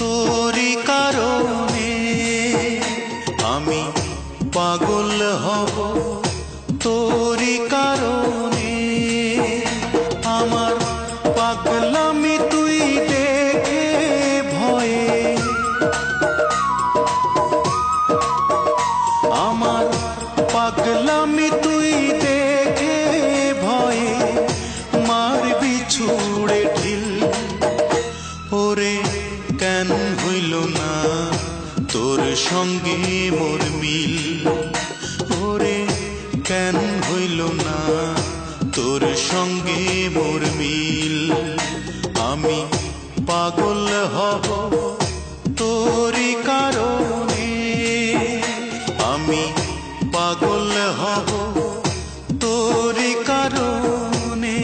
তোরি কারণে আমি পাগল হব, তোরি কারণে আমার পাগলামি তুই দেখে ভয়ে, আমার পাগলামি তুই দেখে ভয়ে মারবি ছুড়ে ঢিল। ওরে কেন হইল না তোর সঙ্গে মোর মিল, ওরে কেন হইল না তোর সঙ্গে মোর মিল। আমি পাগল হব তোরি কারণে, আমি পাগল হব তোরি কারণে।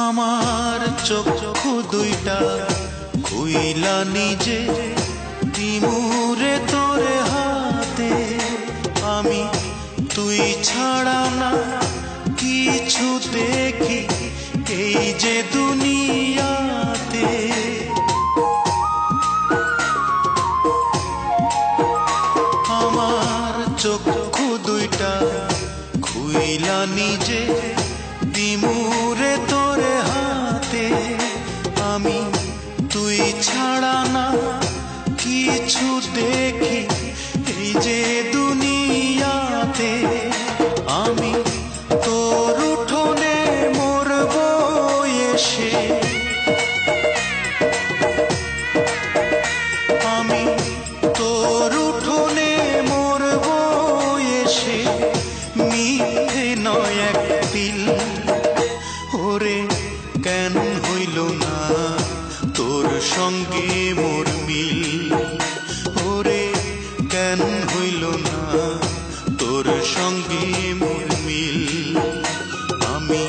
আমার চক্ষু দুইটা খুইলা নিজে দিমুরে তোরে হাতে, আমি তুই ছাড়া না কিছু দেখি এই যে দুনিয়াতে। আমার চক্ষু দুইটা খুইলা নিজে দিমুরে তোরে হাতে, আমি তুই ছাড়া না কিছু দেখি এই যে দুনিয়াতে। আমি তোর উঠোনে মরব এসে, আমি তোর উঠোনে মরব এসে, মিথ্যে নয় এক দিল। ওরে কেন হইল না তোর সঙ্গে মোর মিল, ওরে কেন হইল না তোর সঙ্গে মোর মিল। আমি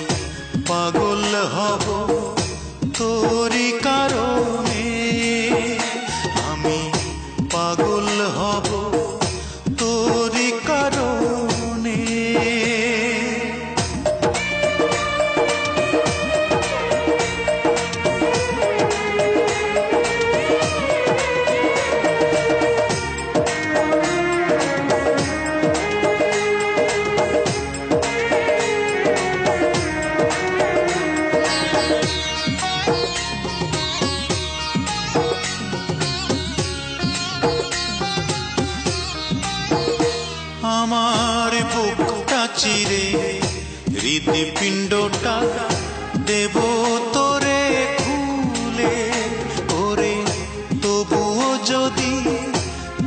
পাগল হব তোরি কারণে, আমি পাগল হব তোরি কারণে। আমার বুকটা চিরে হৃদপিণ্ডটা দেব তোরে খুলে, ওরে তবুও যদি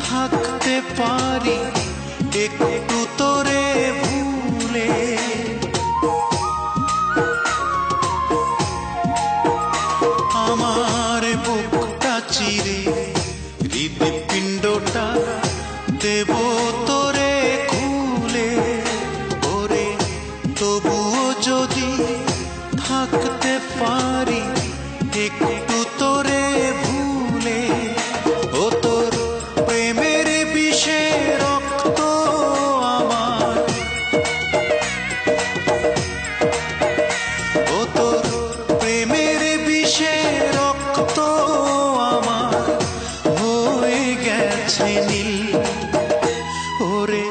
থাকতে পারি একটু তোরে ভুলে। আমার বুকটা চিরে হৃদপিণ্ডটা দেব তোরে খুলে, ওরে তবুও যদি থাকতে পারি একটু তোরে ভুলে। ও তোর প্রেমের বিষে রক্ত আমার, ও তোর প্রেমের বিষে রক্ত আমার হয়ে গেছে নীল। ওরে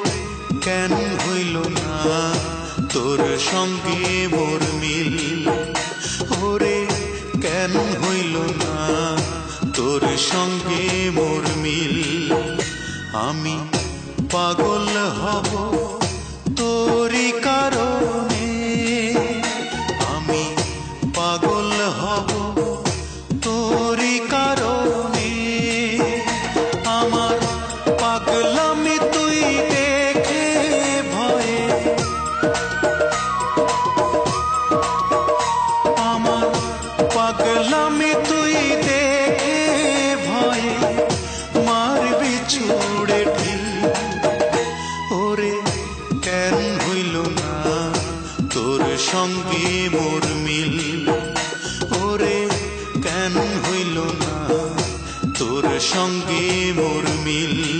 কেন হইল না তোর সঙ্গে মোর মিল, ওরে কেন হইল না তোর সঙ্গে মোর মিল। আমি পাগল হব তোরি কারণে, আমি পাগল হব তোরি কারণে। আমার পাগলামি তুই দেখে ভয়ে, আমার পাগলামি তুই দেখে ভয়ে মারবি ছুড়ে সঙ্গে মোর মিল, ওরে কেন হইল না তোর সঙ্গে মোর মিল।